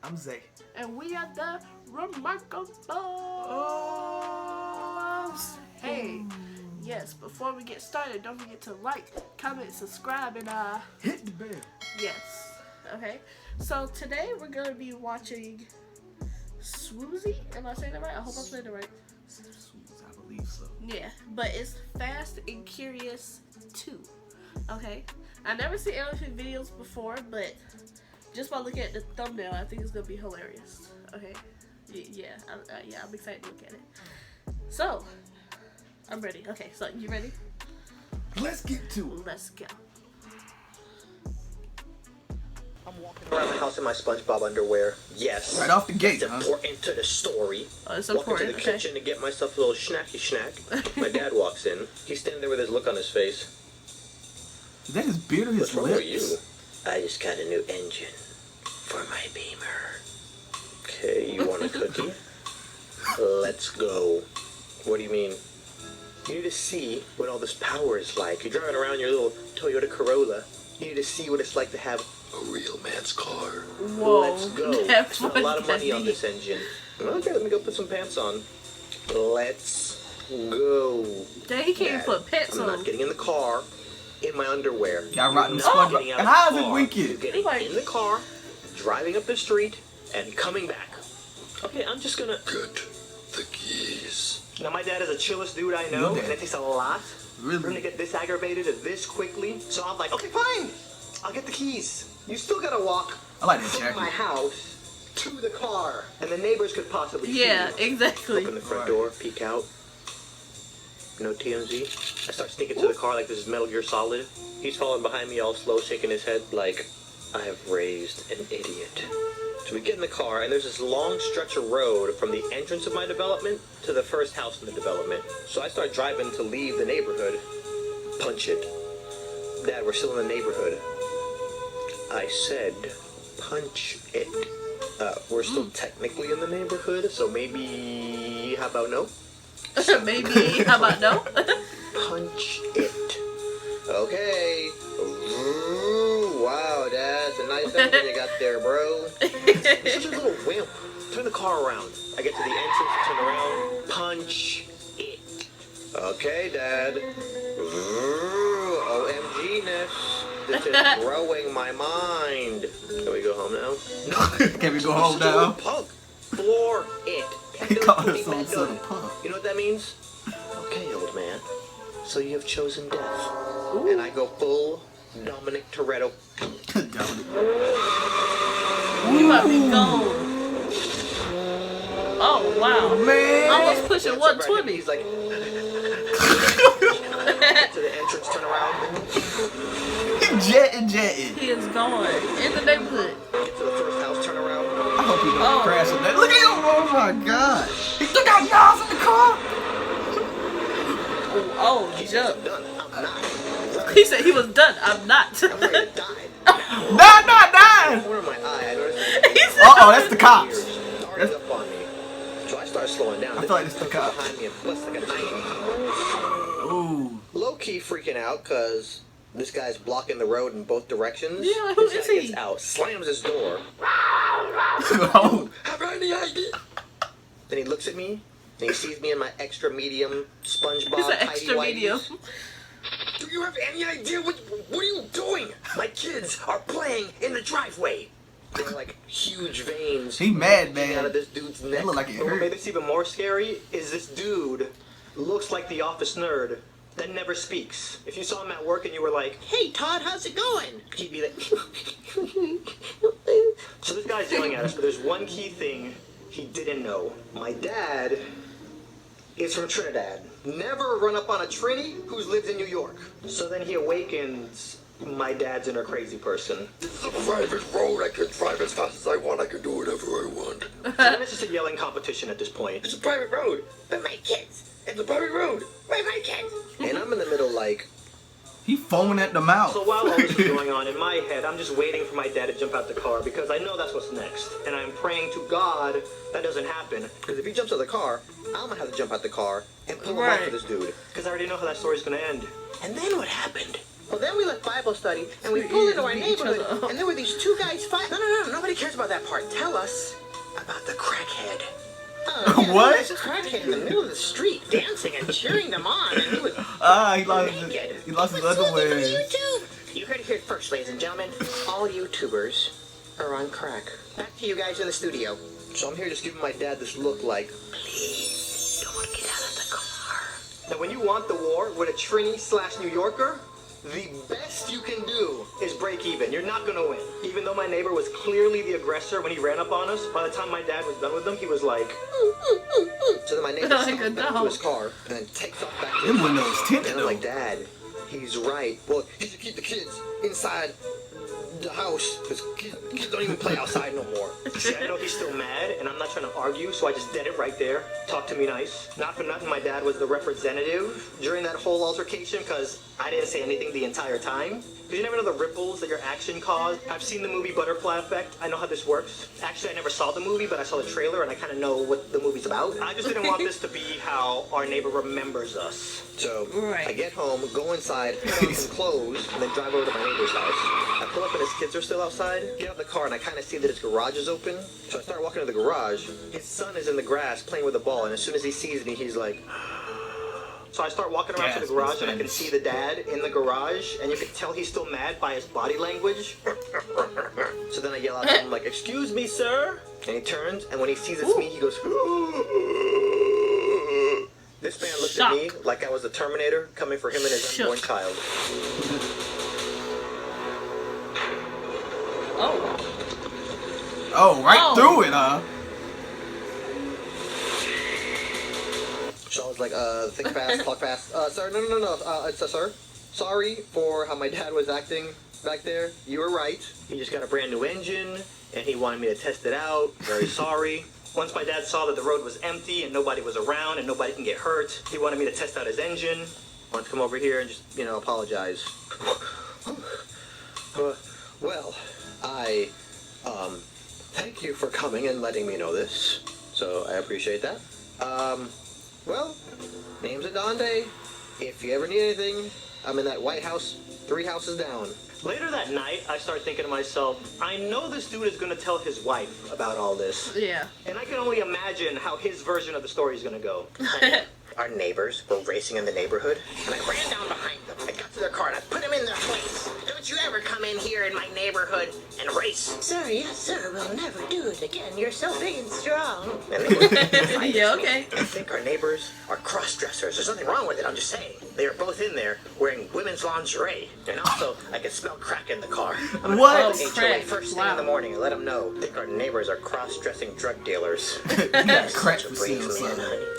I'm Zay. And we are the Remarkables. Hey, yes, before we get started, don't forget to like, comment, subscribe, and hit the bell. Yes. Okay. So today we're gonna be watching sWooZie. Am I saying that right? I hope I'm saying it right. I believe so. Yeah, but it's Fast and Curious 2. Okay. I never seen elephant videos before, but just by looking at the thumbnail, I think it's gonna be hilarious. Okay. Yeah. I'm excited to look at it. So, I'm ready. Okay. So you ready? Let's get to it. Let's go. I'm walking around the house in my SpongeBob underwear. Yes. Right off the gate, That's important to the story. Oh, it's Walking important. to the kitchen to get myself a little snacky snack. My dad walks in. He's standing there with his look on his face. Is that his beard or his What's wrong with you? lips? I just got a new engine for my Beamer. Okay, you want a cookie? Let's go. What do you mean? You need to see what all this power is like. You're driving around your little Toyota Corolla. You need to see what it's like to have a real man's car. Whoa. Let's go. I spent a lot of money on this engine. Okay, let me go put some pants on. Let's go. Dang, he can't Dad, put pants I'm on. not getting in the car in my underwear. Y'all rotting the Not SpongeBob. getting out of How the is it car. wicked? Getting Like- in the car, driving up the street, and coming back. Okay, I'm just gonna get the keys. Now my dad is the chillest dude I know, Your dad. and it takes a lot for him to Really? get this aggravated this quickly. So I'm like, okay, fine. I'll get the keys. You still gotta walk I like that from my jacket. house to the car, and the neighbors could possibly Yeah, see you. exactly. Open the front Right. door, peek out. No TMZ. I start sneaking to the car like this is Metal Gear Solid. He's following behind me all slow, shaking his head like, I have raised an idiot. So we get in the car, and there's this long stretch of road from the entrance of my development to the first house in the development. So I start driving to leave the neighborhood. Punch it. Dad, we're still in the neighborhood. I said, punch it. We're still technically in the neighborhood, so maybe, how about no? Maybe, how about no? Punch it. Okay. Ooh, wow, Dad, it's a nice engine you got there, bro. You're such a little wimp. Turn the car around. I get to the entrance, turn around, punch it. Okay, Dad. Ooh, OMG-ness. This is growing my mind. Can we go home now? Can we go home Such a little now? punk. Floor it. He called us some sort of punk. You know what that means? Okay, old man. So you have chosen death. And I go full Dominic Toretto. Dominic. You might be gone. Oh, wow. Man. Almost pushing That's right, 120. He's like, to the entrance, turn around. Jetting. He is gone. In the neighborhood. Get to the first house, turn around. I hope he don't Oh. crash on that. Look at him. Oh my god. He still got y'all in the car. Oh, He said, jump. I'm done. I'm not. He said he was done. I'm not. I'm ready to die. Not dying. Corner of my eye, I noticed He said, Uh-oh, that's the cops. tears started up on me. So I started slowing down. I feel like it's the This comes cops. behind me and busts like a knife. Ooh. Low-key freaking out because this guy's blocking the road in both directions. Yeah, like, who This is guy he? gets out, slams his door. Oh. Have any idea? Then he looks at me and he sees me in my extra medium SpongeBob He's an tidy extra whities. medium. Do you have any idea what are you doing? My kids are playing in the driveway. They're like huge veins. He mad, bulging man. out of this dude's neck. That look like it But what hurt. made this even more scary is this dude looks like the office nerd that never speaks. If you saw him at work and you were like, "Hey Todd, how's it going?" He'd be like. So this guy's yelling at us, but there's one key thing he didn't know. My dad is from Trinidad. Never run up on a Trini who's lived in New York. So then he awakens my dad's inner crazy person. This is a private road. I can drive as fast as I want. I can do whatever I want. So then it's just a yelling competition at this point. It's a private road. But my kids. It's a private road. Where my kids? And I'm in the middle like... He foaming at the mouth. So while all this is going on, in my head, I'm just waiting for my dad to jump out the car because I know that's what's next. And I'm praying to God that doesn't happen. Because if he jumps out the car, I'm going to have to jump out the car and pull him off Right. for this dude. Because I already know how that story's going to end. And then what happened? Well, then we left Bible study, and we pulled into our Beat each neighborhood, other up. and there were these two guys fighting. No, nobody Nobody cares about that part. Tell us about the crackhead. What? There's a crackhead in the middle of the street dancing and cheering them on, and he was naked. He lost his underwear. You heard it here first, ladies and gentlemen. All YouTubers are on crack. Back to you guys in the studio. So I'm here just giving my dad this look like, please, don't get out of the car. Now when you want the war with a Trini/New Yorker, the best you can do is break even. You're not gonna win. Even though my neighbor was clearly the aggressor when he ran up on us, by the time my dad was done with him, he was like, So then my neighbor stops back to his car and then takes off back to his car. And I'm like, Dad, he's right. Well, he should keep the kids inside the house, because kids don't even play outside no more. See, I know he's still mad, and I'm not trying to argue, so I just did it right there. Talk to me nice. Not for nothing, my dad was the representative during that whole altercation, because I didn't say anything the entire time. Because you never know the ripples that your action caused. I've seen the movie Butterfly Effect. I know how this works. Actually, I never saw the movie, but I saw the trailer, and I kind of know what the movie's about. I just didn't want this to be how our neighbor remembers us. So, I get home, go inside, put on some clothes, and then drive over to my neighbor's house. I pull up and his kids are still outside. Get out of the car, and I kind of see that his garage is open. So I start walking to the garage. His son is in the grass playing with a ball, and as soon as he sees me, he's like... So I start walking around to the garage, and I can see the dad in the garage, and you can tell he's still mad by his body language. So then I yell out to him, like, excuse me, sir? And he turns, and when he sees it's me, he goes... This man looked at me like I was the Terminator coming for him and his unborn child. Oh, right through it, huh? So I was like, think fast, talk fast. Sir, no. Sir, sorry for how my dad was acting back there. You were right. He just got a brand new engine, and he wanted me to test it out. Very sorry. Once my dad saw that the road was empty and nobody was around and nobody can get hurt, he wanted me to test out his engine. Wanted to come over here and just, apologize. Well, I, thank you for coming and letting me know this. So I appreciate that. Well, name's Adonde. If you ever need anything, I'm in that White House 3 houses down. Later that night, I start thinking to myself, I know this dude is going to tell his wife about all this. Yeah. And I can only imagine how his version of the story is going to go. Our neighbors were racing in the neighborhood, and I ran down behind them. I got to their car, and I put them in their place. Don't you ever come in here in my neighborhood and race. Sir, yes, sir, we'll never do it again. You're so big and strong. And they yeah, okay. I think our neighbors are cross-dressers. There's nothing wrong with it, I'm just saying. They are both in there wearing women's lingerie. And also, I can smell crack in the car. I'm gonna call HOA first thing in the morning and let them know. I think our neighbors are cross-dressing drug dealers. That's crack for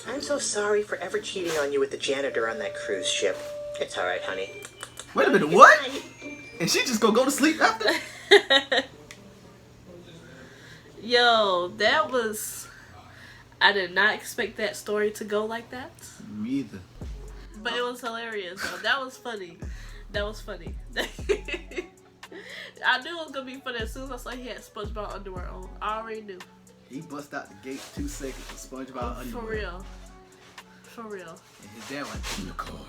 I'm so sorry for ever cheating on you with the janitor on that cruise ship. It's alright, honey. Wait a minute, what? And she just gonna go to sleep after? Yo, that was... I did not expect that story to go like that. Me either. But it was hilarious, though. That was funny. That was funny. I knew it was gonna be funny as soon as I saw he had SpongeBob underwear on. I already knew. He bust out the gate 2 seconds for SpongeBob underwear. For real. For real. And his dad like, in the car.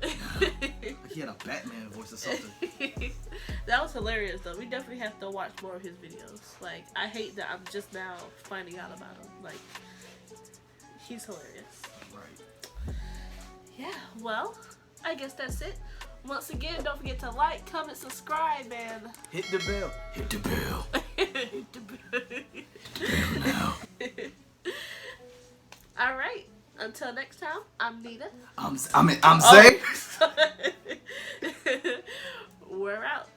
Like he had a Batman voice or something. That was hilarious, though. We definitely have to watch more of his videos. Like, I hate that I'm just now finding out about him. Like, he's hilarious. Right. Yeah, well, I guess that's it. Once again, don't forget to like, comment, subscribe, and... Hit the bell. Hit the bell. Hit the bell. Hit the bell now. Alright, until next time, I'm Nita. I'm Zay. We're out.